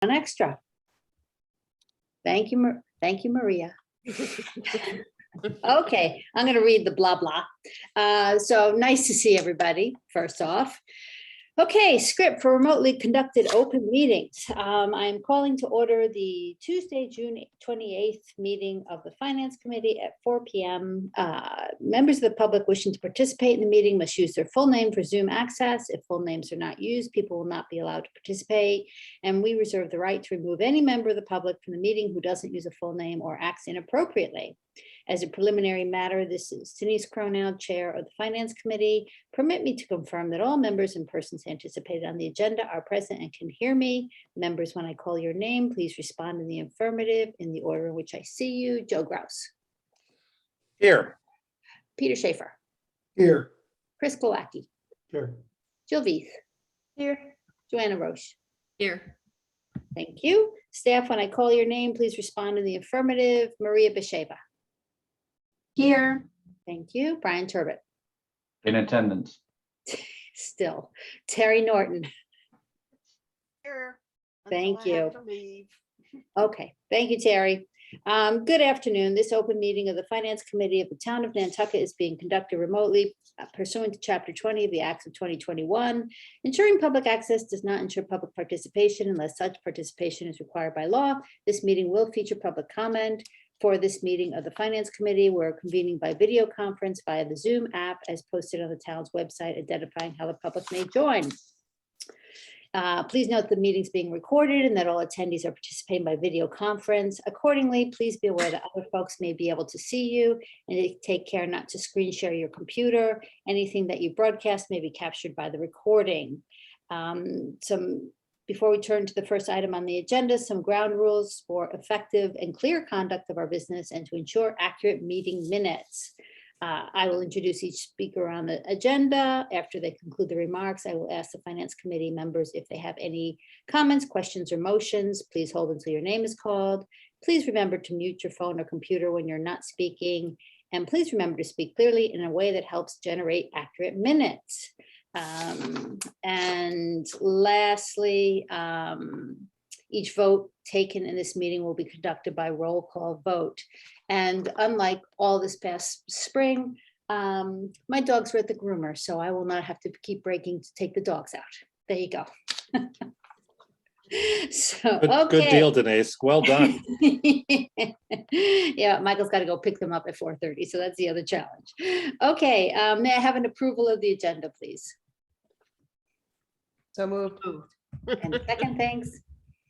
An extra. Thank you, thank you, Maria. Okay, I'm going to read the blah, blah. So nice to see everybody, first off. Okay, script for remotely conducted open meetings. I'm calling to order the Tuesday, June 28th meeting of the Finance Committee at 4 p.m. Members of the public wishing to participate in the meeting must use their full name for Zoom access. If full names are not used, people will not be allowed to participate. And we reserve the right to remove any member of the public from the meeting who doesn't use a full name or acts inappropriately. As a preliminary matter, this is Denise Cronow, Chair of the Finance Committee. Permit me to confirm that all members and persons anticipated on the agenda are present and can hear me. Members, when I call your name, please respond in the affirmative in the order in which I see you. Joe Grouse. Here. Peter Schaefer. Here. Chris Kowalski. Here. Jill Veith. Here. Joanna Roche. Here. Thank you. Staff, when I call your name, please respond in the affirmative. Maria Besheva. Here. Thank you. Brian Turbot. In attendance. Still. Terry Norton. Here. Thank Until I have you. to leave. Okay, thank you, Terry. Good afternoon. This open meeting of the Finance Committee of the Town of Nantucket is being conducted remotely pursuant to Chapter 20 of the Acts of 2021. Ensuring public access does not ensure public participation unless such participation is required by law. This meeting will feature public comment. For this meeting of the Finance Committee, we're convening by video conference via the Zoom app as posted on the town's website, identifying how the public may join. Please note the meeting's being recorded and that all attendees are participating by video conference. Accordingly, please be aware that other folks may be able to see you, and take care not to screen share your computer. Anything that you broadcast may be captured by the recording. Before we turn to the first item on the agenda, some ground rules for effective and clear conduct of our business and to ensure accurate meeting minutes. I will introduce each speaker on the agenda. After they conclude the remarks, I will ask the Finance Committee members if they have any comments, questions, or motions. Please hold until your name is called. Please remember to mute your phone or computer when you're not speaking. And please remember to speak clearly in a way that helps generate accurate minutes. And lastly, each vote taken in this meeting will be conducted by roll call vote. And unlike all this past spring, my dogs were at the groomer, so I will not have to keep breaking to take the dogs out. There you go. So, Good deal, Denise. Well done. Yeah, Michael's got to go pick them up at 4:30, so that's the other challenge. Okay, may I have an approval of the agenda, please? So moved. And a second, thanks.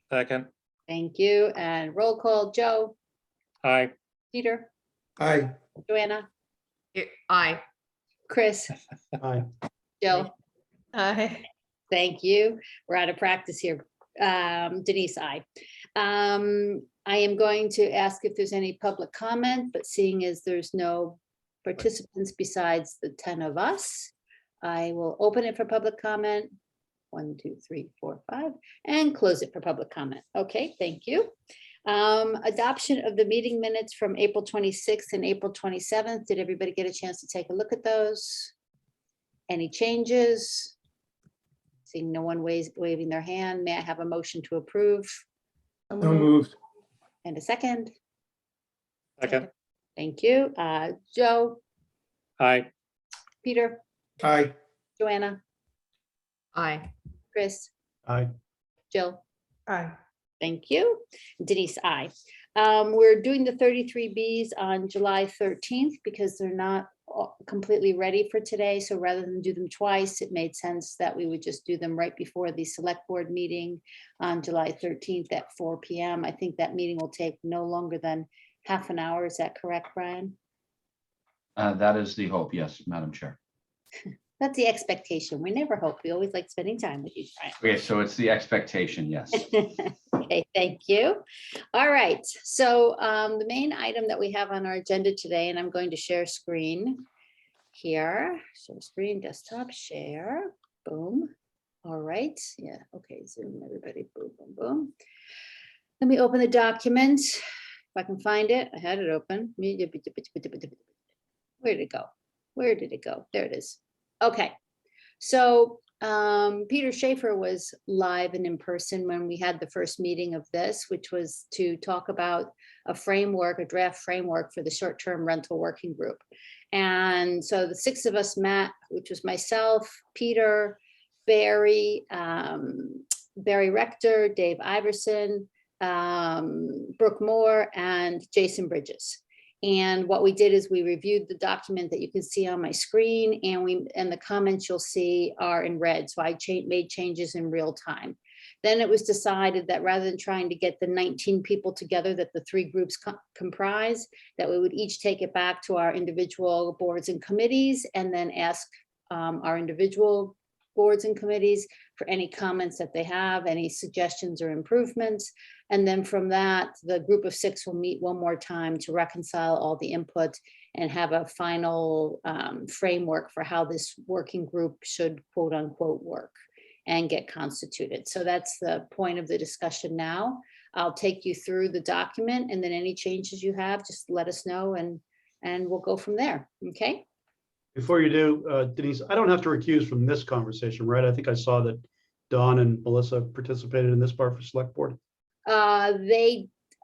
Second. Thank you. And roll call, Joe, Aye. Peter, Aye. Joanna, Aye. Chris, Aye. Jill. Aye. Thank you. We're out of practice here. Denise, aye. I am going to ask if there's any public comment, but seeing as there's no participants besides the 10 of us, I will open it for public comment. 1, 2, 3, 4, 5, and close it for public comment. Okay, thank you. Adoption of the meeting minutes from April 26th and April 27th. Did everybody get a chance to take a look at those? Any changes? Seeing no one waving their hand, may I have a motion to approve? So moved. And a second? Second. Thank you. Joe, Aye. Peter, Aye. Joanna, Aye. Chris, Aye. Jill. Aye. Thank you. Denise, aye. We're doing the 33Bs on July 13th because they're not completely ready for today. So rather than do them twice, it made sense that we would just do them right before the select board meeting on July 13th at 4 p.m. I think that meeting will take no longer than half an hour. Is that correct, Brian? That is the hope, yes, Madam Chair. That's the expectation. We never hope. We always like spending time with you, Brian. Okay, so it's the expectation, yes. Okay, thank you. All right, so the main item that we have on our agenda today, and I'm going to share screen here. Share screen, desktop, share, boom. All right, yeah, okay, Zoom, everybody, boom, boom, boom. Let me open the document. If I can find it, I had it open. Where did it go? Where did it go? There it is. Okay, so Peter Schaefer was live and in person when we had the first meeting of this, which was to talk about a framework, a draft framework for the short-term rental working group. And so the six of us met, which was myself, Peter, Barry, Barry Rector, Dave Iverson, Brooke Moore, and Jason Bridges. And what we did is we reviewed the document that you can see on my screen, and the comments you'll see are in red. So I made changes in real time. Then it was decided that rather than trying to get the 19 people together that the three groups comprise, that we would each take it back to our individual boards and committees and then ask our individual boards and committees for any comments that they have, any suggestions or improvements. And then from that, the group of six will meet one more time to reconcile all the input and have a final framework for how this working group should quote unquote work and get constituted. So that's the point of the discussion now. I'll take you through the document, and then any changes you have, just let us know, and we'll go from there, okay? Before you do, Denise, I don't have to recuse from this conversation, right? I think I saw that Dawn and Melissa participated in this part for select board.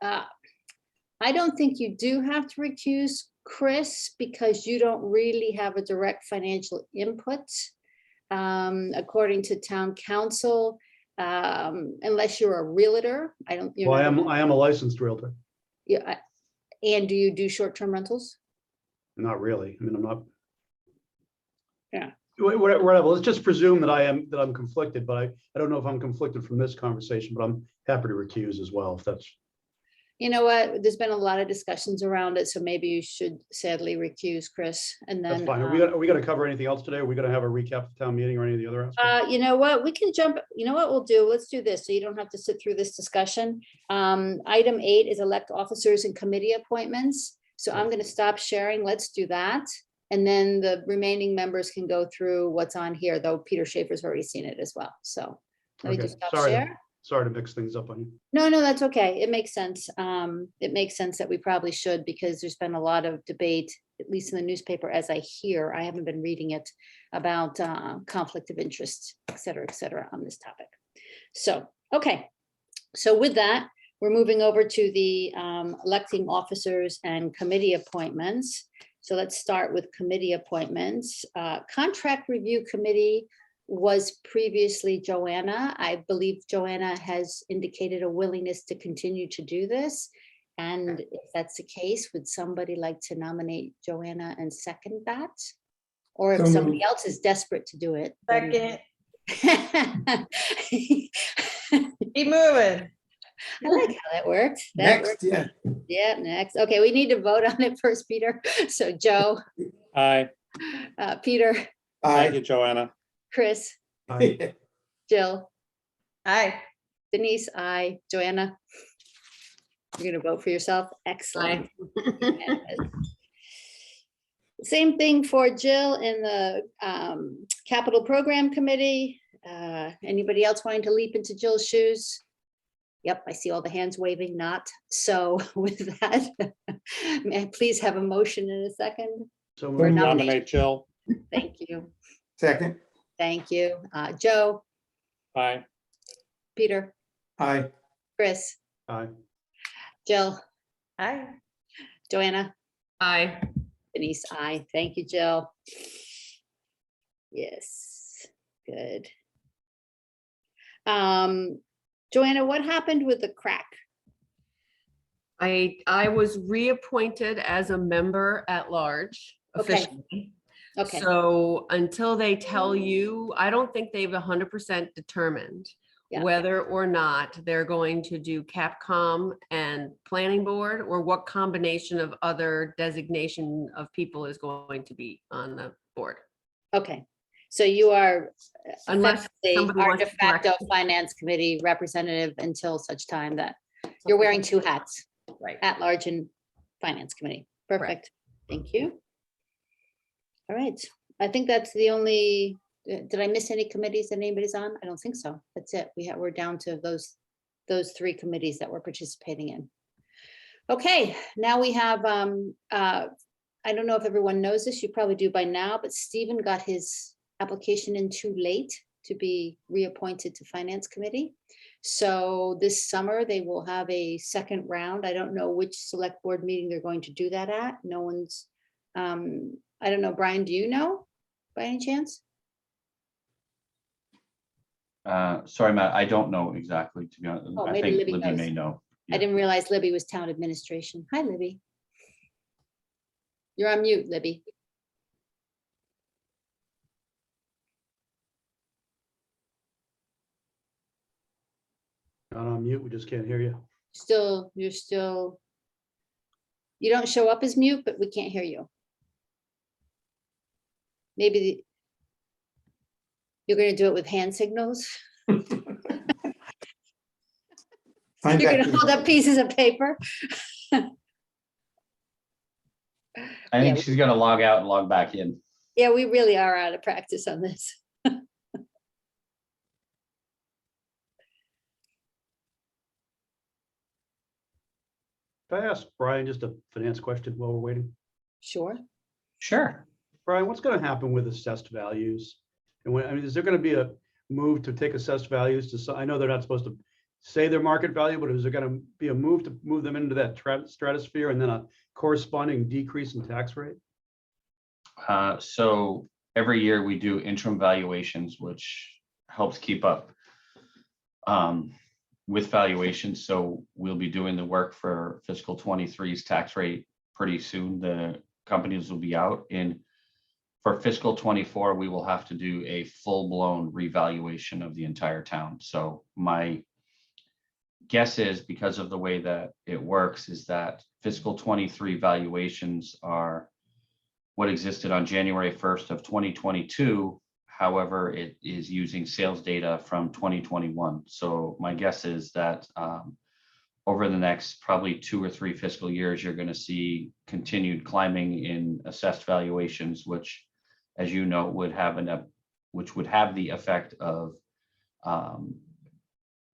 I don't think you do have to recuse, Chris, because you don't really have a direct financial input. According to town council, unless you're a realtor. Well, I am a licensed realtor. Yeah. And do you do short-term rentals? Not really. I mean, I'm not. Yeah. Whatever. Let's just presume that I'm conflicted, but I don't know if I'm conflicted from this conversation, but I'm happy to recuse as well if that's. You know what? There's been a lot of discussions around it, so maybe you should sadly recuse, Chris. And then That's fine. Are we going to cover anything else today? Are we going to have a recap of town meeting or any of the other aspects? you know what? We can jump. You know what we'll do? Let's do this so you don't have to sit through this discussion. Item 8 is elect officers and committee appointments. So I'm going to stop sharing. Let's do that. And then the remaining members can go through what's on here, though Peter Schaefer's already seen it as well. So let me Okay. just stop share. Sorry to mix things up on you. No, that's okay. It makes sense. It makes sense that we probably should, because there's been a lot of debate, at least in the newspaper, as I hear. I haven't been reading it, about conflict of interest, et cetera, on this topic. So, okay. So with that, we're moving over to the electing officers and committee appointments. So let's start with committee appointments. Contract Review Committee was previously Joanna. I believe Joanna has indicated a willingness to continue to do this. And if that's the case, would somebody like to nominate Joanna and second that? Or if So somebody moved. else is desperate to do it. then- Second, keep moving. I like how that worked. That Next, worked. yeah. Yeah, next. Okay, we need to vote on it first, Peter. So Joe, Aye. Peter, Thank you, Aye. Joanna. Chris, Aye. Jill, Aye. Denise, I, Joanna. You're gonna vote for yourself? Excellent. Same thing for Jill in the Capital Program Committee. Anybody else wanting to leap into Jill's shoes? Yep, I see all the hands waving, not. So with that, may I please have a motion in a second? So We're moved. not- Nominate Jill. Thank you. Second. Thank you. Joe, Aye. Peter, Aye. Chris, Aye. Jill, Aye. Joanna, Aye. Denise, I. Thank you, Jill. Yes, good. Joanna, what happened with the crack? I was reappointed as a member at large Okay. officially. Okay, So until they tell you, I don't think they've 100% determined Yeah. whether or not they're going to do Capcom and planning board, or what combination of other designation of people is going to be on the board. okay. So you are Unless effectively somebody our wants de to correct facto me. finance committee representative until such time that you're wearing two hats, Right. at large and finance committee. Perfect. Thank you. All right. I think that's the only, did I miss any committees that anybody's on? I don't think so. That's it. We're down to those three committees that we're participating in. Okay, now we have, I don't know if everyone knows this, you probably do by now, but Stephen got his application in too late. to be reappointed to Finance Committee. So this summer, they will have a second round. I don't know which select board meeting they're going to do that at. No one's, I don't know, Brian, do you know by any chance? Sorry, Matt, I don't know exactly, to be honest. Oh, I maybe think Libby Libby knows. may know. I Yeah. didn't realize Libby was town administration. Hi, Libby. You're on mute, Libby. Not on mute, we just can't hear you. You're still, you don't show up as mute, but we can't hear you. Maybe you're gonna do it with hand signals? Find You're that gonna hold up pieces of paper? I think Yeah. she's gonna log out and log back in. Yeah, we really are out of practice on this. Can I ask Brian just a finance question while we're waiting? Sure. Sure. Brian, what's gonna happen with assessed values? And when, I mean, is there gonna be a move to take assessed values to, I know they're not supposed to say their market value, but is there gonna be a move to move them into that stratosphere and then a corresponding decrease in tax rate? So every year we do interim valuations, which helps keep up with valuations. So we'll be doing the work for fiscal 23's tax rate pretty soon. The companies will be out in. For fiscal 24, we will have to do a full-blown revaluation of the entire town. So my guess is, because of the way that it works, is that fiscal 23 valuations are what existed on January 1st of 2022. However, it is using sales data from 2021. So my guess is that over the next probably 2 or 3 fiscal years, you're going to see continued climbing in assessed valuations, which, as you know, would have the effect of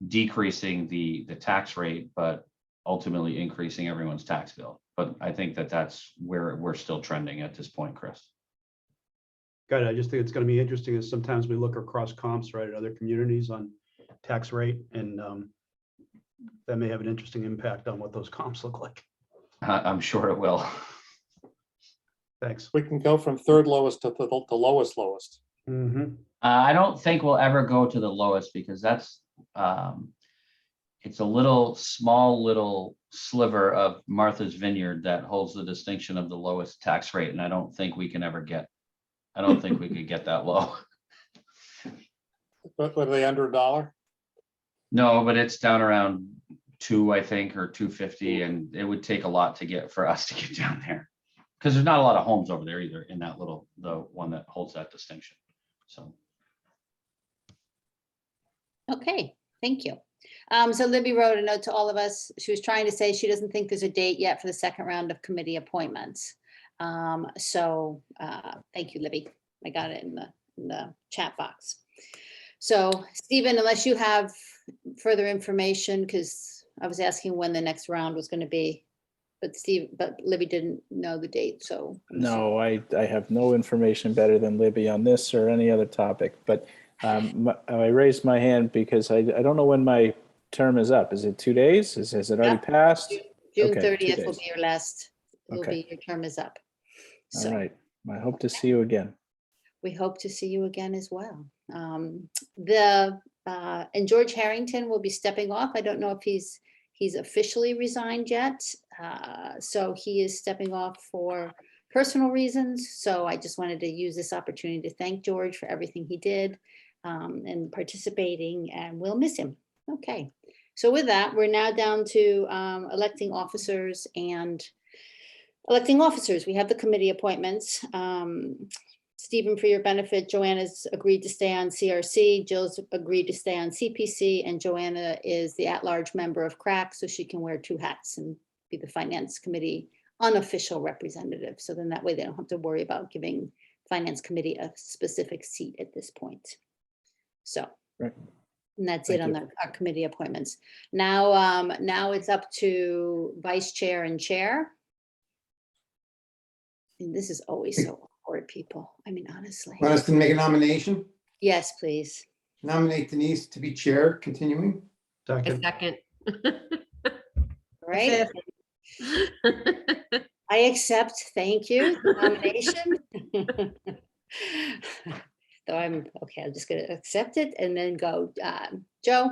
decreasing the tax rate, but ultimately increasing everyone's tax bill. But I think that that's where we're still trending at this point, Chris. Got it. I just think it's gonna be interesting as sometimes we look across comps, right, at other communities on tax rate, and that may have an interesting impact on what those comps look like. I'm sure it will. Thanks. We can go from third lowest to the lowest. Mhm. I don't think we'll ever go to the lowest, because that's it's a small little sliver of Martha's Vineyard that holds the distinction of the lowest tax rate, and I don't think we can ever get. I don't think we could get that low. But were they under $1? No, but it's down around 2, I think, or 250, and it would take a lot for us to get down there, because there's not a lot of homes over there either in that the one that holds that distinction. So. Okay, thank you. So Libby wrote a note to all of us. She was trying to say she doesn't think there's a date yet for the second round of committee appointments. Thank you, Libby. I got it in the chat box. So Stephen, unless you have further information, because I was asking when the next round was going to be, but Libby didn't know the date, so. No, I have no information better than Libby on this or any other topic, but I raised my hand because I don't know when my term is up. Is it 2 days? Has it already passed? June Okay, 2 30th will days. be your last, Okay. your term is up. All So right. I hope to see you again. we hope to see you again as well. And George Harrington will be stepping off. I don't know if he's officially resigned yet. So he is stepping off for personal reasons. So I just wanted to use this opportunity to thank George for everything he did and participating, and we'll miss him. Okay. So with that, we're now down to electing officers. We have the committee appointments. Stephen, for your benefit, Joanna's agreed to stay on CRC, Jill's agreed to stay on CPC, and Joanna is the at-large member of CRAC, so she can wear 2 hats and be the Finance Committee unofficial representative. So then that way they don't have to worry about giving Finance Committee a specific seat at this point. So, Right. and that's Thank it on you. our committee appointments. Now it's up to Vice Chair and Chair. And this is always so awkward, people. I mean, honestly. Want us to make a nomination? Yes, please. Nominate Denise to be chair, continuing. A Second. second. Right? I accept, thank you, the nomination. So I'm, okay, I'm just gonna accept it and then go, Joe?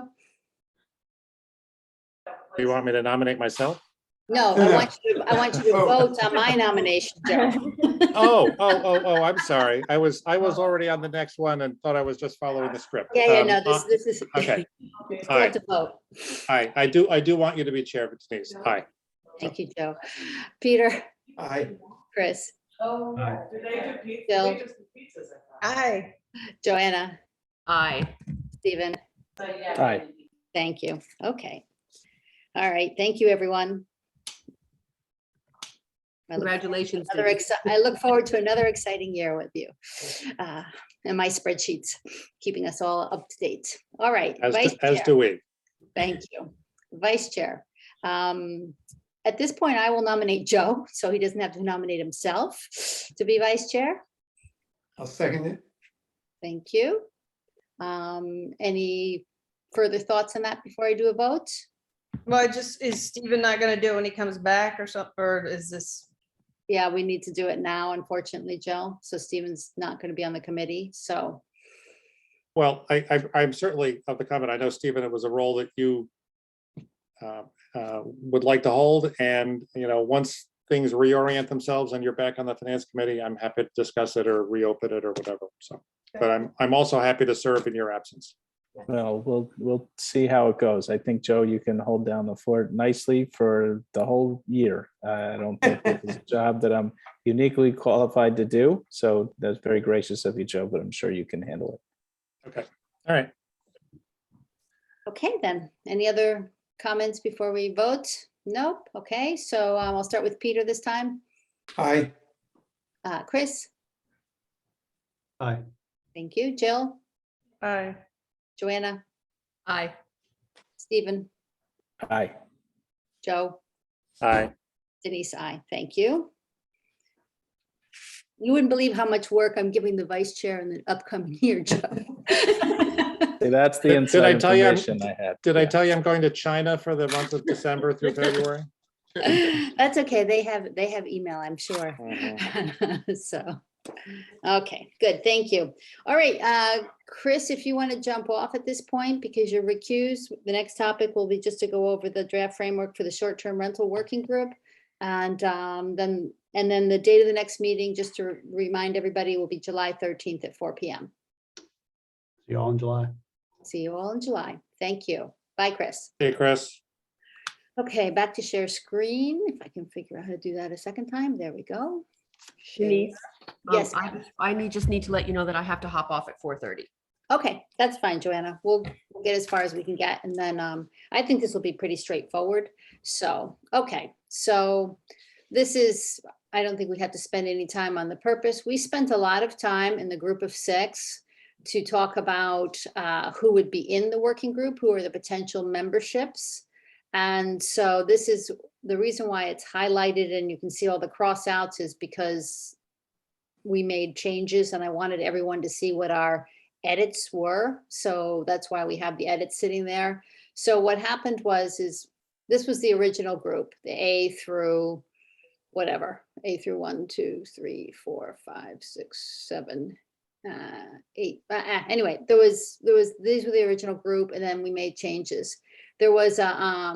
Do you want me to nominate myself? No, I want you to vote on my nomination, Joe. Oh, I'm sorry. I was already on the next one and thought I was just following the script. Yeah, no, this is. Okay. You have to vote. Aye, I do want you to be chair, Denise. Aye. Thank you, Joe. Peter, Aye. Chris, Aye. Jill, Aye. Joanna, Aye. Stephen, Aye. thank you. Okay. All right, thank you, everyone. Congratulations. I look forward to another exciting year with you. And my spreadsheets, keeping us all up to date. All right. As Vice as Chair. do we. Thank you. Vice Chair. At this point, I will nominate Joe, so he doesn't have to nominate himself to be Vice Chair. I'll second it. Thank you. Any further thoughts on that before I do a vote? Well, is Stephen not gonna do it when he comes back or something, or is this? Yeah, we need to do it now, unfortunately, Joe. So Stephen's not going to be on the committee, so. Well, I'm certainly of the comment. I know, Stephen, it was a role that you would like to hold. And, once things reorient themselves and you're back on the finance committee, I'm happy to discuss it or reopen it or whatever. So, but I'm also happy to serve in your absence. Well, we'll see how it goes. I think, Joe, you can hold down the fort nicely for the whole year. I don't think it's a job that I'm uniquely qualified to do. So that's very gracious of you, Joe, but I'm sure you can handle it. Okay. All right. Okay, then. Any other comments before we vote? Nope. Okay, so I'll start with Peter this time. Aye. Chris, Aye. thank you. Jill, Aye. Joanna, Aye. Stephen, Aye. Joe, Aye. Denise, aye. Thank you. You wouldn't believe how much work I'm giving the vice chair in the upcoming year, Joe. See, that's the Did inside I tell you I'm- information I had. Did I Yeah. tell you I'm going to China for the month of December through February? That's okay. They have email, I'm sure. So, okay, good. Thank you. All right, Chris, if you want to jump off at this point because you're recused, the next topic will be just to go over the draft framework for the short-term rental working group. And then the date of the next meeting, just to remind everybody, will be July 13th at 4 p.m. See you all in July. See you all in July. Thank you. Bye, Chris. Hey, Chris. Okay, back to share screen. If I can figure out how to do that a second time. There we go. Share. Denise, Yes. just need to let you know that I have to hop off at 4:30. Okay, that's fine, Joanna. We'll get as far as we can get. And then I think this will be pretty straightforward. So, okay, so this is, I don't think we have to spend any time on the purpose. We spent a lot of time in the group of 6 to talk about who would be in the working group, who are the potential memberships. And so this is the reason why it's highlighted and you can see all the cross outs is because we made changes and I wanted everyone to see what our edits were. So that's why we have the edits sitting there. So what happened is this was the original group, the A through whatever, A through 1, 2, 3, 4, 5, 6, 7, 8. Anyway, these were the original group and then we made changes. There was a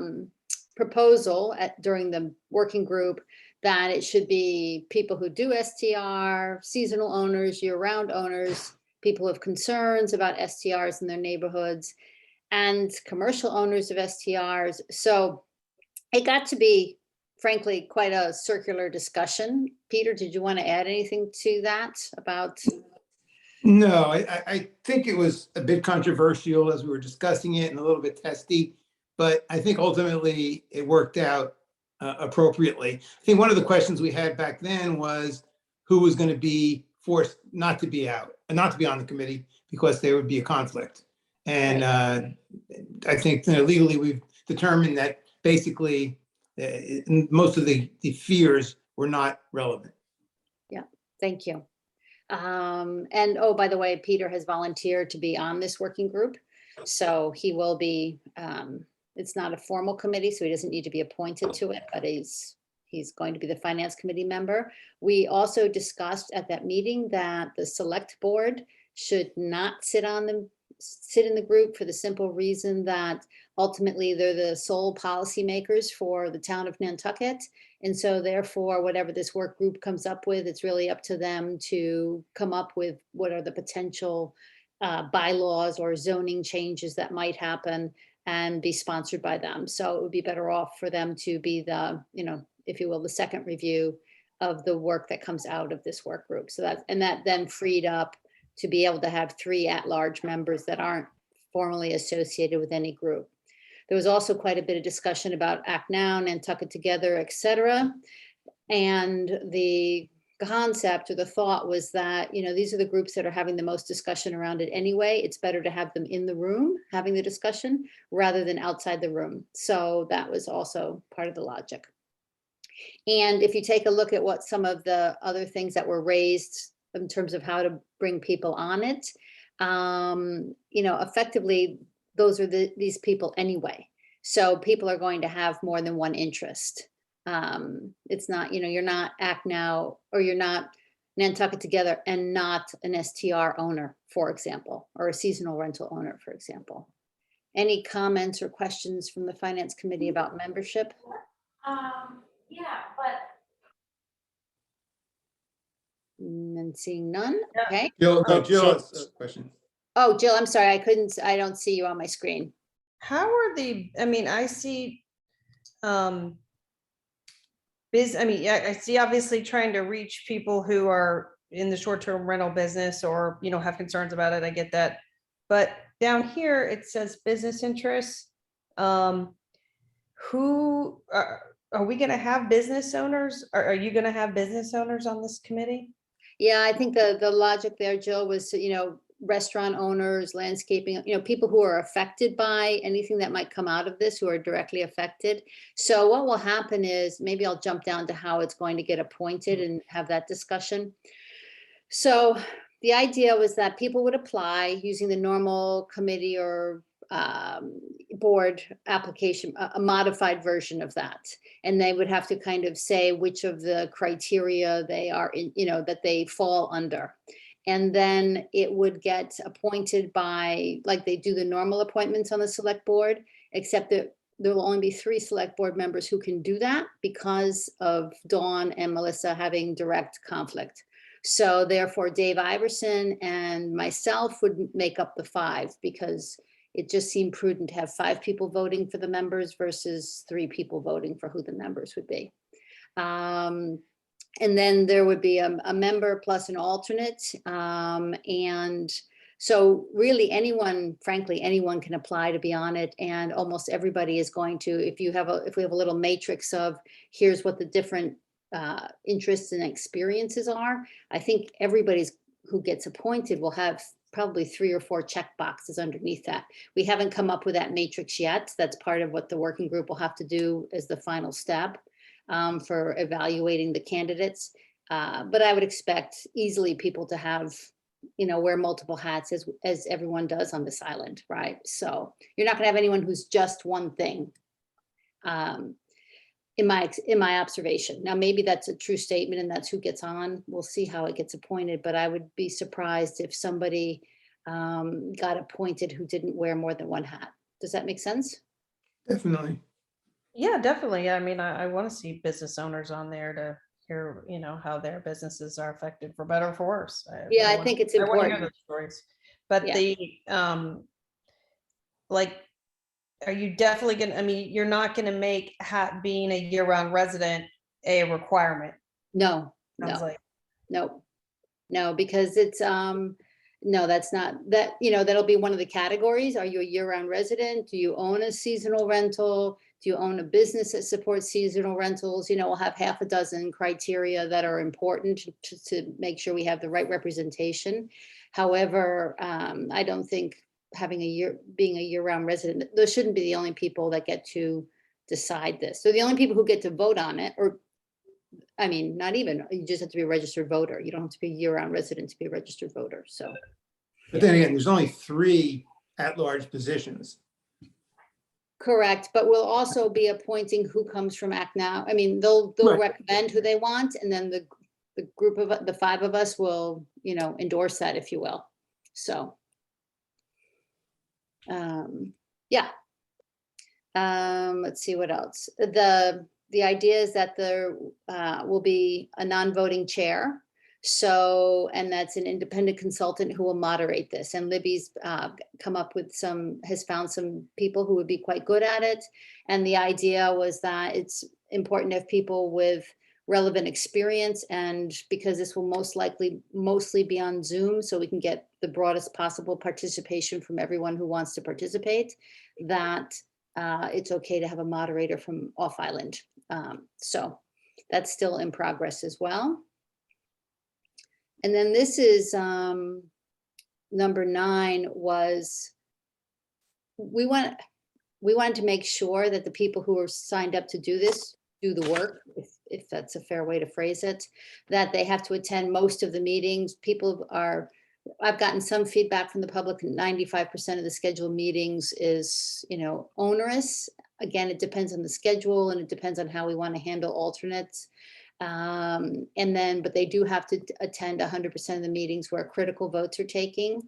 proposal during the working group that it should be people who do STR, seasonal owners, year-round owners, people who have concerns about STRs in their neighborhoods, and commercial owners of STRs. So it got to be, frankly, quite a circular discussion. Peter, did you want to add anything to that about? No, I think it was a bit controversial as we were discussing it and a little bit testy, but I think ultimately it worked out appropriately. I think one of the questions we had back then was who was going to be forced not to be out and not to be on the committee because there would be a conflict. And I think legally we've determined that basically most of the fears were not relevant. Yeah, thank you. And oh, by the way, Peter has volunteered to be on this working group. So he will be, it's not a formal committee, so he doesn't need to be appointed to it, but he's going to be the finance committee member. We also discussed at that meeting that the select board should not sit in the group for the simple reason that ultimately they're the sole policymakers for the town of Nantucket. And so therefore, whatever this work group comes up with, it's really up to them to come up with what are the potential bylaws or zoning changes that might happen and be sponsored by them. So it would be better off for them to be the, if you will, the second review of the work that comes out of this work group. So that then freed up to be able to have 3 at-large members that aren't formally associated with any group. There was also quite a bit of discussion about Act Now, Nantucket Together, et cetera. And the concept or the thought was that, these are the groups that are having the most discussion around it anyway. It's better to have them in the room having the discussion rather than outside the room. So that was also part of the logic. And if you take a look at what some of the other things that were raised in terms of how to bring people on it, effectively, those are these people anyway. So people are going to have more than one interest. It's not, you're not Act Now, or you're not Nantucket Together and not an STR owner, for example, or a seasonal rental owner, for example. Any comments or questions from the Finance Committee about membership? Yeah, but And seeing none, Yeah. okay. Jill, no, Oh, Jill so- has a question. Oh, Jill, I'm sorry, I don't see you on my screen. How are I see, I see obviously trying to reach people who are in the short-term rental business or, have concerns about it. I get that. But down here, it says business interests. Who are we gonna have business owners? Are you gonna have business owners on this committee? Yeah, I think the logic there, Jill, was, restaurant owners, landscaping, people who are affected by anything that might come out of this, who are directly affected. So what will happen is, maybe I'll jump down to how it's going to get appointed and have that discussion. So the idea was that people would apply using the normal committee or board application, a modified version of that. And they would have to kind of say which of the criteria they are in, that they fall under. And then it would get appointed by, like they do the normal appointments on the select board, except that there will only be 3 select board members who can do that because of Dawn and Melissa having direct conflict. So therefore, Dave Iverson and myself would make up the 5, because it just seemed prudent to have 5 people voting for the members versus 3 people voting for who the members would be. And then there would be a member plus an alternate. And so really anyone, frankly, anyone can apply to be on it. And almost everybody is going to, if we have a little matrix of here's what the different interests and experiences are, I think everybody's who gets appointed will have probably 3 or 4 check boxes underneath that. We haven't come up with that matrix yet. That's part of what the working group will have to do as the final step for evaluating the candidates. But I would expect easily people to have, wear multiple hats as everyone does on this island, right? So you're not gonna have anyone who's just one thing. In my observation. Now, maybe that's a true statement and that's who gets on. We'll see how it gets appointed, but I would be surprised if somebody got appointed who didn't wear more than one hat. Does that make sense? Definitely. Yeah, definitely. I want to see business owners on there to hear, how their businesses are affected for better or for worse. Yeah, I think it's I wanna hear important. those stories. But Yeah. are you definitely gonna, you're not gonna make being a year-round resident a requirement? No, Sounds no, like. no, because it's, no, that's not, that'll be one of the categories. Are you a year-round resident? Do you own a seasonal rental? Do you own a business that supports seasonal rentals? We'll have half a dozen criteria that are important to make sure we have the right representation. However, I don't think being a year-round resident, those shouldn't be the only people that get to decide this. So the only people who get to vote on it, or I mean, not even, you just have to be a registered voter. You don't have to be a year-round resident to be a registered voter, so. But then again, there's only 3 at-large positions. Correct, but we'll also be appointing who comes from Act Now. I mean, they'll Right. recommend who they want, and then the group of, the 5 of us will, you know, endorse that, if you will. So. Yeah. Let's see what else. The idea is that there will be a non-voting chair. So, and that's an independent consultant who will moderate this. And Libby's come up with has found some people who would be quite good at it. And the idea was that it's important to have people with relevant experience, and because this will most likely mostly be on Zoom, so we can get the broadest possible participation from everyone who wants to participate, that it's okay to have a moderator from off island. So that's still in progress as well. And then this is number 9 was, we wanted to make sure that the people who are signed up to do this do the work, if that's a fair way to phrase it, that they have to attend most of the meetings. I've gotten some feedback from the public, 95% of the scheduled meetings is, you know, onerous. Again, it depends on the schedule and it depends on how we want to handle alternates. But they do have to attend 100% of the meetings where critical votes are taking.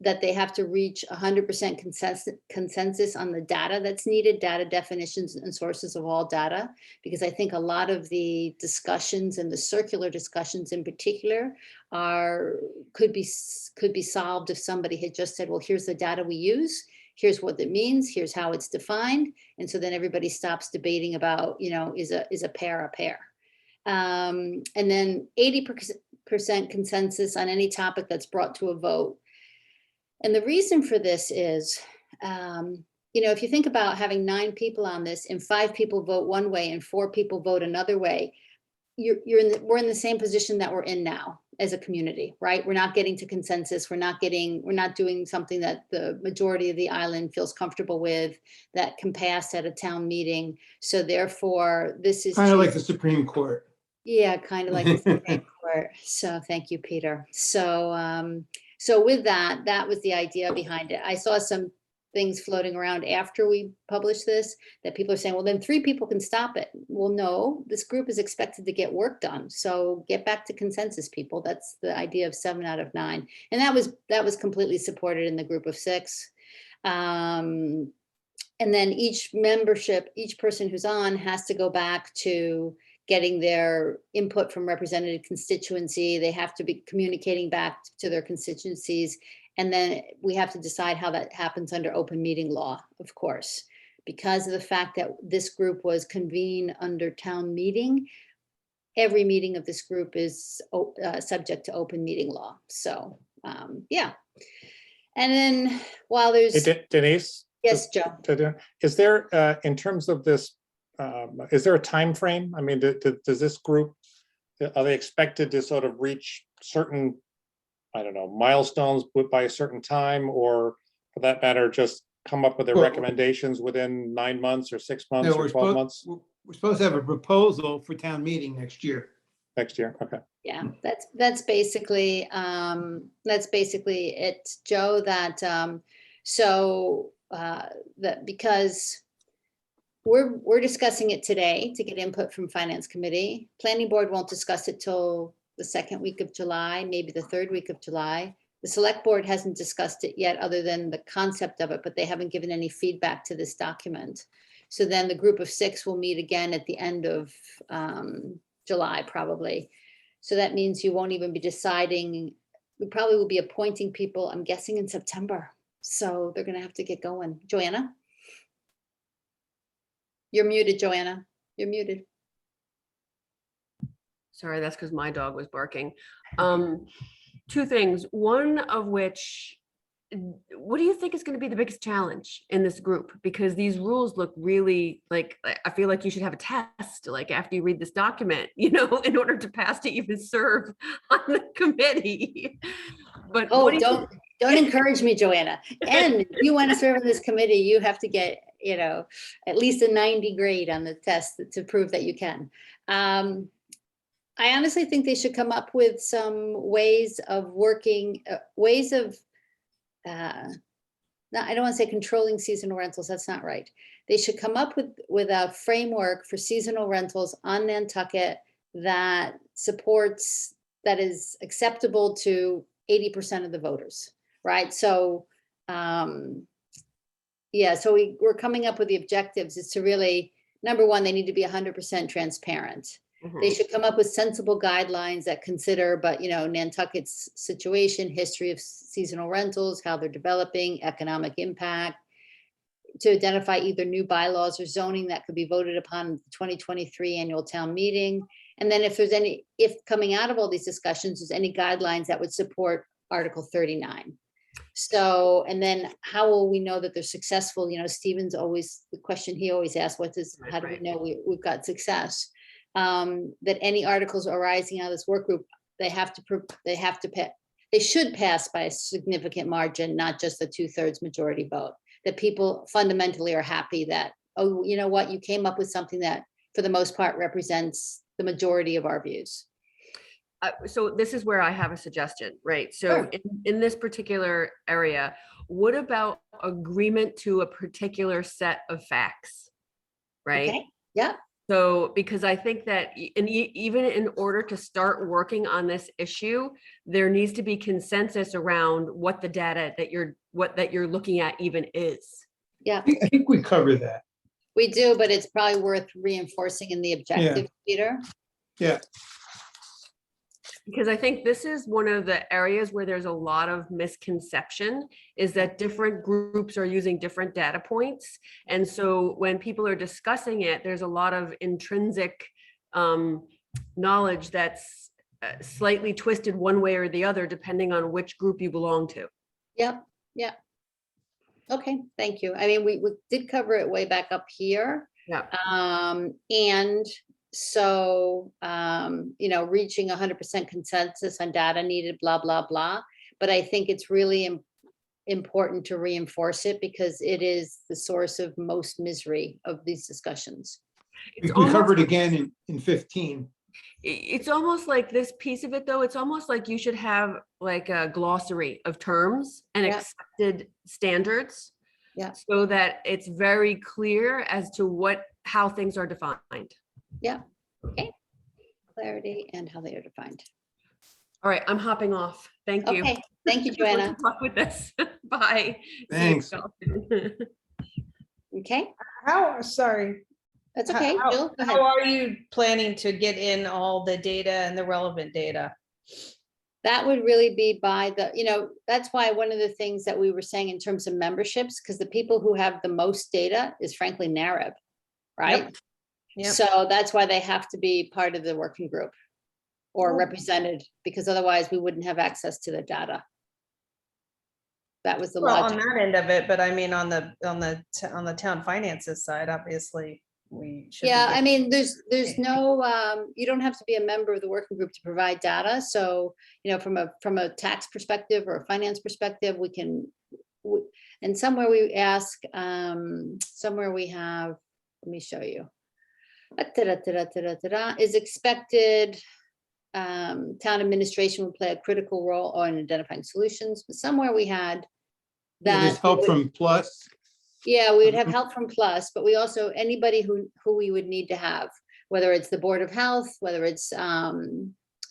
That they have to reach 100% consensus on the data that's needed, data definitions and sources of all data, because I think a lot of the discussions and the circular discussions in particular could be solved if somebody had just said, well, here's the data we use, here's what it means, here's how it's defined. And so then everybody stops debating about, you know, is a pair a pair? And then 80% consensus on any topic that's brought to a vote. And the reason for this is, you know, if you think about having 9 people on this and 5 people vote one way and 4 people vote another way, we're in the same position that we're in now as a community, right? We're not getting to consensus. We're not doing something that the majority of the island feels comfortable with, that can pass at a town meeting. So therefore, this is Kind of like the Supreme Court. Yeah, kind of like the Supreme Court. So thank you, Peter. So with that was the idea behind it. I saw some things floating around after we published this that people are saying, well, then 3 people can stop it. Well, no, this group is expected to get work done. So get back to consensus, people. That's the idea of 7 out of 9. And that was completely supported in the group of 6. And then each person who's on has to go back to getting their input from representative constituency. They have to be communicating back to their constituencies. And then we have to decide how that happens under open meeting law, of course. Because of the fact that this group was convened under town meeting, every meeting of this group is subject to open meeting law. So, yeah. And then while there's- Hey, Denise? Yes, Joe. Is there, in terms of this, is there a time frame? I mean, does this group, are they expected to sort of reach certain, I don't know, milestones by a certain time, or for that matter, just come up with their Well- recommendations within 9 months or 6 months No, or 12 months we're supposed to have a proposal for town meeting next year. next year? Okay. Yeah, that's basically it, Joe, that that because we're discussing it today to get input from Finance Committee. Planning Board won't discuss it till the 2nd week of July, maybe the 3rd week of July. The Select Board hasn't discussed it yet, other than the concept of it, but they haven't given any feedback to this document. So then the group of 6 will meet again at the end of July, probably. So that means you won't even be deciding. We probably will be appointing people, I'm guessing, in September. So they're going to have to get going. Joanna? You're muted, Joanna. You're muted. Sorry, that's because my dog was barking. 2 things, one of which, what do you think is going to be the biggest challenge in this group? Because these rules look really like, I feel like you should have a test, like after you read this document, you know, in order to pass to even serve on the committee. But Oh, what do you don't encourage me, Joanna. And if you want to serve on this committee, you have to get at least a 90 grade on the test to prove that you can. I honestly think they should come up with some ways of working, no, I don't want to say controlling seasonal rentals. That's not right. They should come up with a framework for seasonal rentals on Nantucket that supports, that is acceptable to 80% of the voters, right? So, yeah, so we're coming up with the objectives is to really, number one, they need to be 100% transparent. They should come up with sensible guidelines that consider, but Nantucket's situation, history of seasonal rentals, how they're developing, economic impact, to identify either new bylaws or zoning that could be voted upon in the 2023 annual town meeting. And then if coming out of all these discussions, there's any guidelines that would support Article 39. So, and then how will we know that they're successful? Stephen's always, the question he always asks, how do we know we've got success? That any articles arising out of this work group, they should pass by a significant margin, not just a 2/3 majority vote. That people fundamentally are happy that, oh, you know what, you came up with something that for the most part represents the majority of our views. So this is where I have a suggestion, right? So Sure. in this particular area, what about agreement to a particular set of facts, right? Okay, yeah. So, because I think that even in order to start working on this issue, there needs to be consensus around what the data that you're looking at even is. Yeah, I think we covered that. we do, but it's probably worth reinforcing in the objective, Peter. Yeah. Because I think this is one of the areas where there's a lot of misconception, is that different groups are using different data points. And so when people are discussing it, there's a lot of intrinsic knowledge that's slightly twisted one way or the other, depending on which group you belong to. Yep, yeah. Okay, thank you. I mean, we did cover it way back up here. Yeah. And so, reaching 100% consensus on data needed, blah, blah, blah. But I think it's really important to reinforce it because it is the source of most misery of these discussions. We covered again in 15. It's almost like this piece of it, though, it's almost like you should have like a glossary of terms and accepted standards. Yeah. So that it's very clear as to how things are defined. Yeah. Okay. Clarity and how they are defined. All right, I'm hopping off. Thank you. Okay. Thank you, Joanna. Good luck with this. Bye. Thanks. Okay. Sorry. That's okay. How- Jill, go ahead. How are you planning to get in all the data and the relevant data? That would really be by that's why one of the things that we were saying in terms of memberships, because the people who have the most data is frankly NAREB, right? Yep. So that's why they have to be part of the working group or Cool. represented, because otherwise we wouldn't have access to the data. That was the Well, logic. on that end of it, but I mean, on the town finances side, obviously, we should. be Yeah, I getting- mean, there's no, you don't have to be a member of the working group to provide data. So, from a tax perspective or a finance perspective, we can, and somewhere we ask, somewhere we have, let me show you. Is expected, town administration will play a critical role in identifying solutions. But somewhere we had There's that. help from Plus. Yeah, we would have help from Plus, but we also, anybody who we would need to have, whether it's the Board of Health, whether it's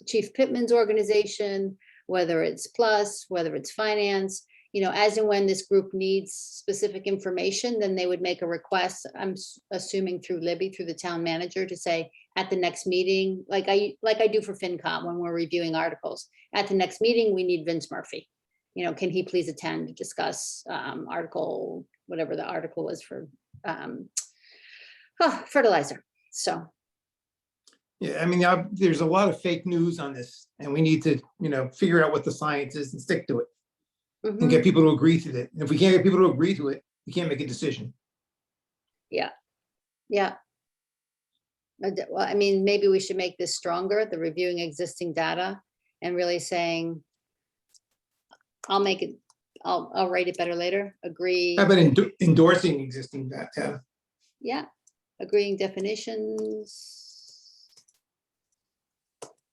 Chief Pittman's organization, whether it's Plus, whether it's finance, as and when this group needs specific information, then they would make a request, I'm assuming through Libby, through the town manager, to say at the next meeting, like I do for FinCom when we're reviewing articles, at the next meeting, we need Vince Murphy. Can he please attend to discuss article, whatever the article was for fertilizer. So. Yeah, I mean, there's a lot of fake news on this and we need to, figure out what the science is and stick to it and get people to agree to it. And if we can't get people to agree to it, we can't make a decision. Yeah. Well, I mean, maybe we should make this stronger, the reviewing existing data and really saying, I'll make I'll write it better later. Agree. How about endorsing existing, yeah. Yeah, agreeing definitions,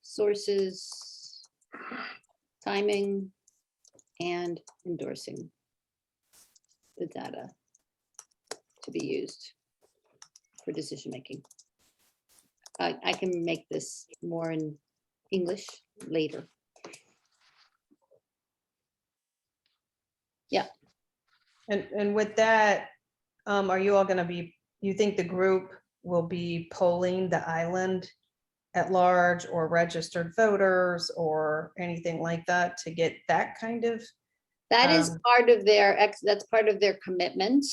sources, timing, and endorsing the data to be used for decision-making. I can make this more in English later. Yeah. And with that, are you all gonna be, you think the group will be polling the island at large or registered voters or anything like that to get that kind of? That is Um, part of their, that's part of their commitment.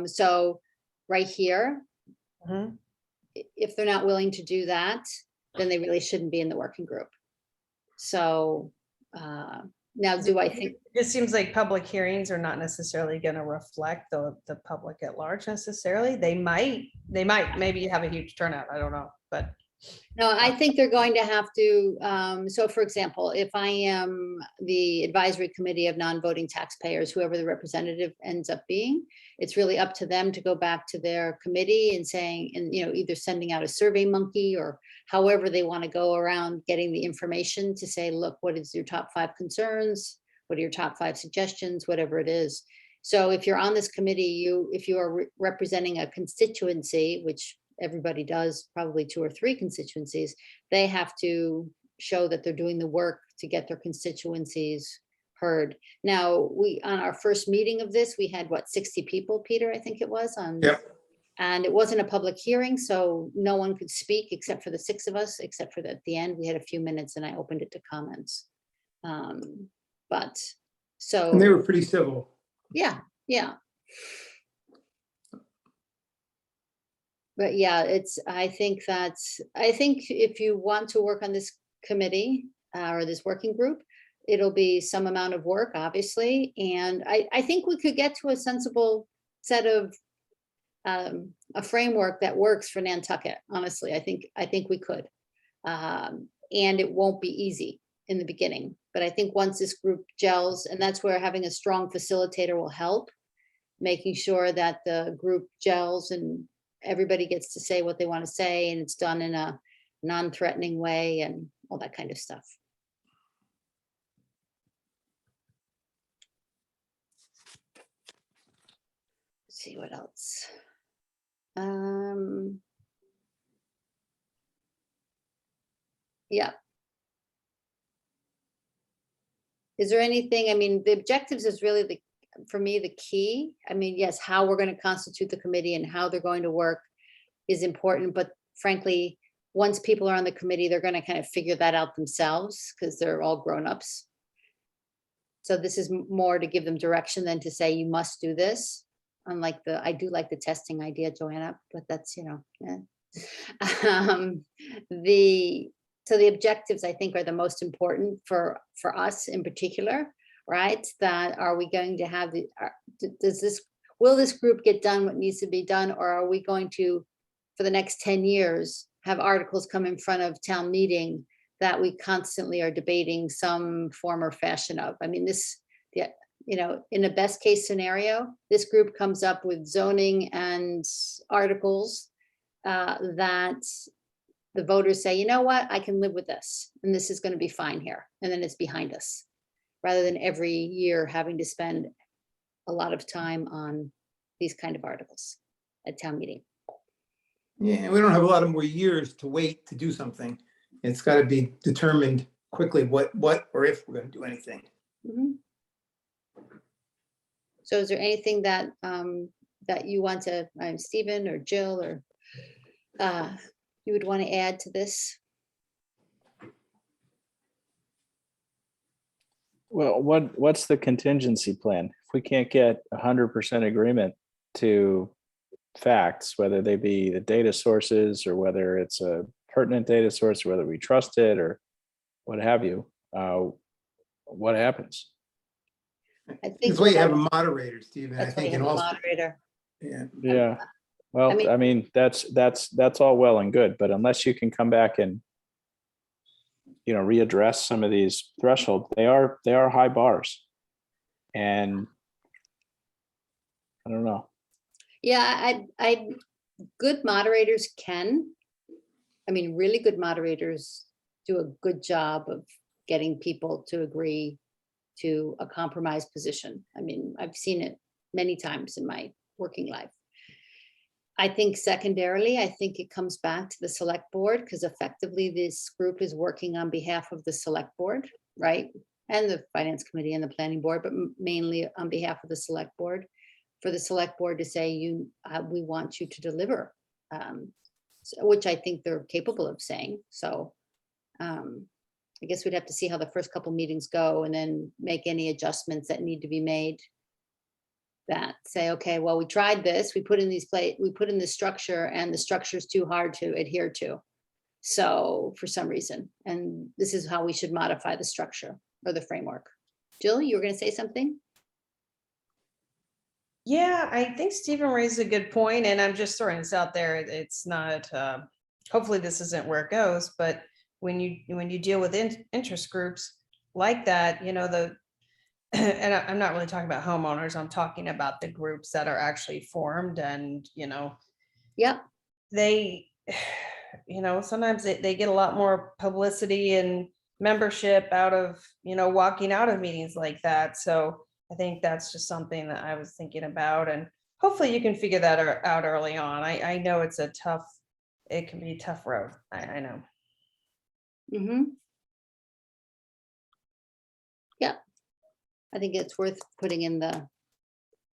So right here, Mhm. if they're not willing to do that, then they really shouldn't be in the working group. So now do I think, It seems like public hearings are not necessarily gonna reflect the public at large necessarily. They might, maybe have a huge turnout, I don't know, but. no, I think they're going to have to, so for example, if I am the advisory committee of non-voting taxpayers, whoever the representative ends up being, it's really up to them to go back to their committee and saying, and either sending out a survey monkey or however they want to go around getting the information to say, look, what is your top 5 concerns? What are your top 5 suggestions, whatever it is. So if you're on this committee, if you are representing a constituency, which everybody does, probably 2 or 3 constituencies, they have to show that they're doing the work to get their constituencies heard. Now, on our first meeting of this, we had 60 people, Peter, I think it was on. Yep. And it wasn't a public hearing, so no one could speak except for the 6 of us, except for at the end, we had a few minutes and I opened it to comments. But so. And they were pretty civil. Yeah. But yeah, I think if you want to work on this committee or this working group, it'll be some amount of work, obviously. And I think we could get to a sensible set of a framework that works for Nantucket. Honestly, I think we could. And it won't be easy in the beginning, but I think once this group gels, and that's where having a strong facilitator will help, making sure that the group gels and everybody gets to say what they want to say and it's done in a non-threatening way and all that kind of stuff. Let's see what else. Yeah. Is there anything, I mean, the objectives is really for me, the key. I mean, yes, how we're going to constitute the committee and how they're going to work is important, but frankly, once people are on the committee, they're going to kind of figure that out themselves because they're all grown-ups. So this is more to give them direction than to say, you must do this. Unlike I do like the testing idea, Joanna, but that's, yeah. So the objectives, I think, are the most important for us in particular, right? That are we going to have will this group get done what needs to be done, or are we going to, for the next 10 years, have articles come in front of town meeting that we constantly are debating some form or fashion of? I mean, in a best case scenario, this group comes up with zoning and articles that the voters say, you know what, I can live with this, and this is going to be fine here, and then it's behind us, rather than every year having to spend a lot of time on these kind of articles at town meeting. Yeah, we don't have a lot of more years to wait to do something. It's got to be determined quickly what or if we're going to do anything. Mm-hmm. So is there anything that that you want to, Stephen or Jill, or you would want to add to this? Well, what's the contingency plan? If we can't get 100% agreement to facts, whether they be the data sources or whether it's a pertinent data source, or whether we trust it or what have you, what happens? I think That's why you have a moderator, Stephen. I that's why think you in have a all. moderator. Yeah. Yeah. Well, I mean, that's all well and good, but unless you can come back and readdress some of these thresholds, they are high bars. And I don't know. Yeah, good moderators can. I mean, really good moderators do a good job of getting people to agree to a compromise position. I mean, I've seen it many times in my working life. I think secondarily, I think it comes back to the select board, because effectively this group is working on behalf of the select board, right? And the finance committee and the planning board, but mainly on behalf of the select board, for the select board to say, we want you to deliver, which I think they're capable of saying. So I guess we'd have to see how the first couple meetings go and then make any adjustments that need to be made. That say, okay, well, we tried this, we put in this structure, and the structure is too hard to adhere to. So for some reason, and this is how we should modify the structure or the framework. Jill, you were going to say something? Yeah, I think Stephen raised a good point, and I'm just throwing this out there. It's not, hopefully this isn't where it goes, but when you deal with interest groups like that, you know, and I'm not really talking about homeowners, I'm talking about the groups that are actually formed, and, you know, Yep. they, you know, sometimes they get a lot more publicity and membership out of, you know, walking out of meetings like that. So I think that's just something that I was thinking about, and hopefully you can figure that out early on. I know it can be a tough road. I know. Mm-hmm. Yeah. I think it's worth putting in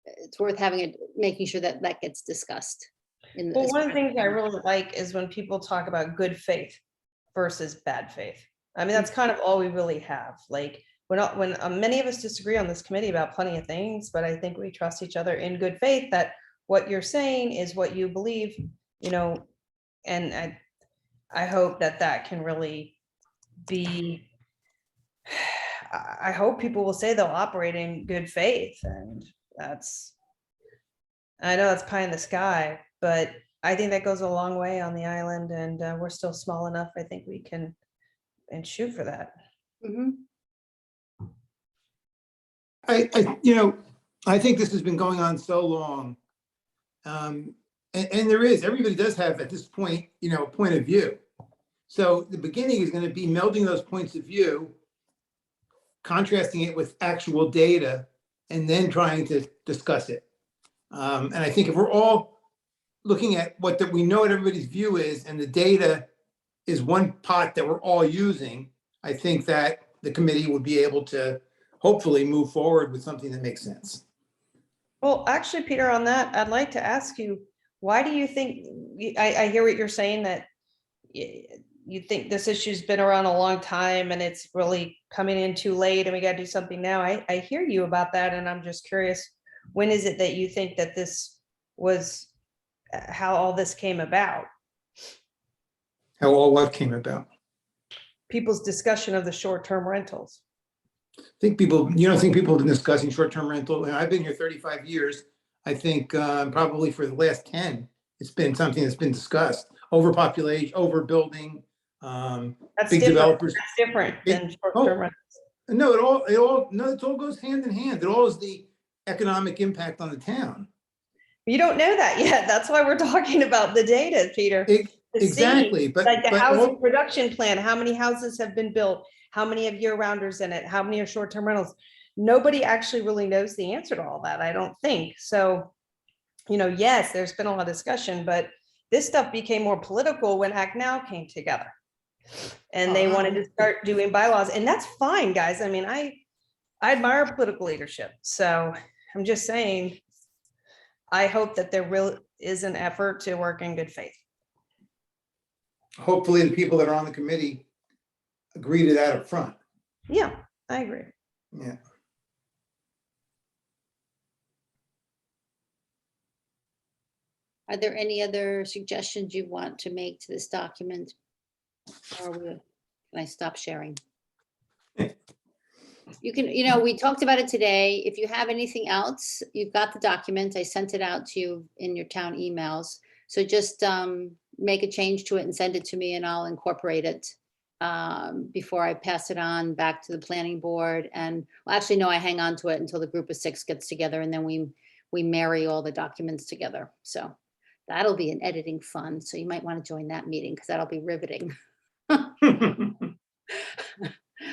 it's worth having it, making sure that that gets discussed. Well, one of the things I really like is when people talk about good faith versus bad faith. I mean, that's kind of all we really have. Like, when many of us disagree on this committee about plenty of things, but I think we trust each other in good faith that what you're saying is what you believe, you know, and I hope that can really be, I hope people will say they'll operate in good faith, and I know it's pie in the sky, but I think that goes a long way on the island, and we're still small enough. I think we can and shoot for that. Mm-hmm. I think this has been going on so long. And everybody does have at this point, a point of view. So the beginning is going to be melding those points of view, contrasting it with actual data, and then trying to discuss it. And I think if we're all looking at what we know what everybody's view is, and the data is one pot that we're all using, I think that the committee would be able to hopefully move forward with something that makes sense. Well, actually, Peter, on that, I'd like to ask you, why do you think, I hear what you're saying, that you think this issue's been around a long time and it's really coming in too late and we got to do something now. I hear you about that. And I'm just curious, when is it that you think that this was, how all this came about? How all what came about? People's discussion of the short-term rentals. I think you don't think people have been discussing short-term rental. And I've been here 35 years. I think probably for the last 10, it's been something that's been discussed. Overpopulation, overbuilding, That's big different. developers. That's different than short-term rentals. No, it all goes hand in hand. It all is the economic impact on the town. You don't know that yet. That's why we're talking about the data, Peter. Exactly, but like the housing production plan, how many houses have been built? How many have year-rounders in it? How many are short-term rentals? Nobody actually really knows the answer to all that, I don't think. So, yes, there's been a lot of discussion, but this stuff became more political when Act Now came together. And they wanted to start doing bylaws, and that's fine, guys. I mean, I admire political leadership. So I'm just saying, I hope that there really is an effort to work in good faith. Hopefully the people that are on the committee agree to that up front. Yeah, I agree. Yeah. Are there any other suggestions you want to make to this document? Or can I stop sharing? You can, we talked about it today. If you have anything else, you've got the document. I sent it out to you in your town emails. So just make a change to it and send it to me, and I'll incorporate it before I pass it on back to the planning board. And well, actually, no, I hang on to it until the group of 6 gets together, and then we marry all the documents together. So that'll be an editing fun. So you might want to join that meeting because that'll be riveting.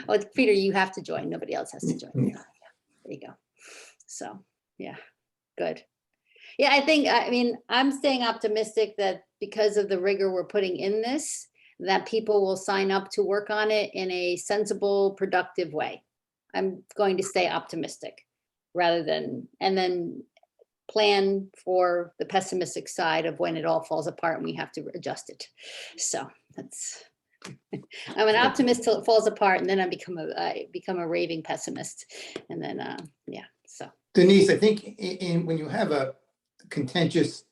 Oh, Peter, you have to join. Nobody else has to join. Yeah. There you go. So, yeah, good. Yeah, I mean, I'm staying optimistic that because of the rigor we're putting in this, that people will sign up to work on it in a sensible, productive way. I'm going to stay optimistic rather than, and then plan for the pessimistic side of when it all falls apart and we have to adjust it. So that's, I'm an optimist till it falls apart, and then I become a raving pessimist. And then, yeah, so. Denise, I think when you have a contentious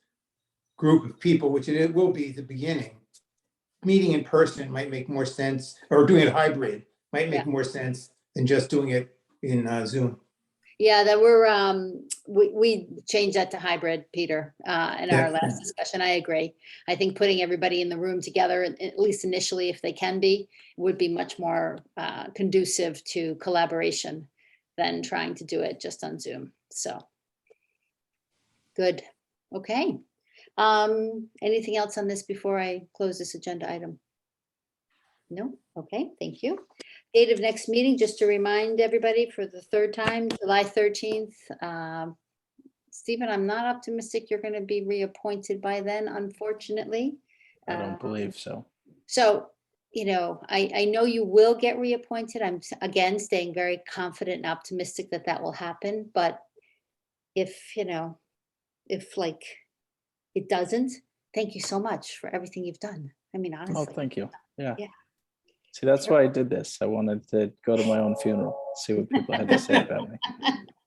group of people, which it will be at the beginning, meeting in person might make more sense, or doing it hybrid might make more sense than just doing it in Zoom. Yeah, that we changed that to hybrid, Peter, in our last discussion. I agree. I think putting everybody in the room together, at least initially, if they can be, would be much more conducive to collaboration than trying to do it just on Zoom. So, good. Okay. Anything else on this before I close this agenda item? No? Okay, thank you. Date of next meeting, just to remind everybody for the 3rd time, July 13th. Stephen, I'm not optimistic you're going to be reappointed by then, unfortunately. I don't believe so. So, you know, I know you will get reappointed. I'm again staying very confident and optimistic that that will happen. But if, you know, if like it doesn't, thank you so much for everything you've done. I mean, honestly. Oh, thank you. Yeah. Yeah. See, that's why I did this. I wanted to go to my own funeral, see what people had to say about me.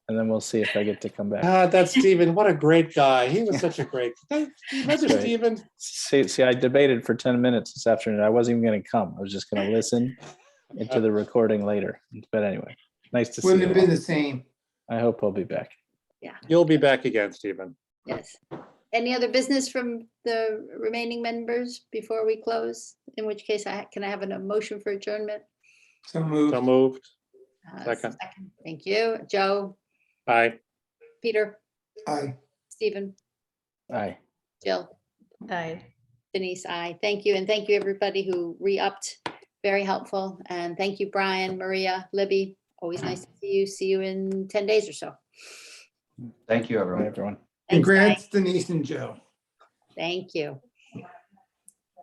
And then we'll see if I get to come back. That's Stephen. What a great guy. He was such a great. Remember Great. Stephen? See, I debated for 10 minutes this afternoon. I wasn't even going to come. I was just going to listen into the recording later. But anyway, nice to see Wouldn't you have been all. the same. I hope I'll be back. Yeah. You'll be back again, Stephen. Yes. Any other business from the remaining members before we close? In which case, can I have a motion for adjournment? So moved. So moved. Uh, Second. Thank you. Joe, Bye. Peter, Aye. Stephen, Aye. Jill, Aye. Denise, I thank you. And thank you, everybody who re-upped. Very helpful. And thank you, Brian, Maria, Libby. Always nice to see you. See you in 10 days or so. Thank you, Bye, everyone. everyone. Thanks, guys. Congrats, Denise and Joe. Thank you.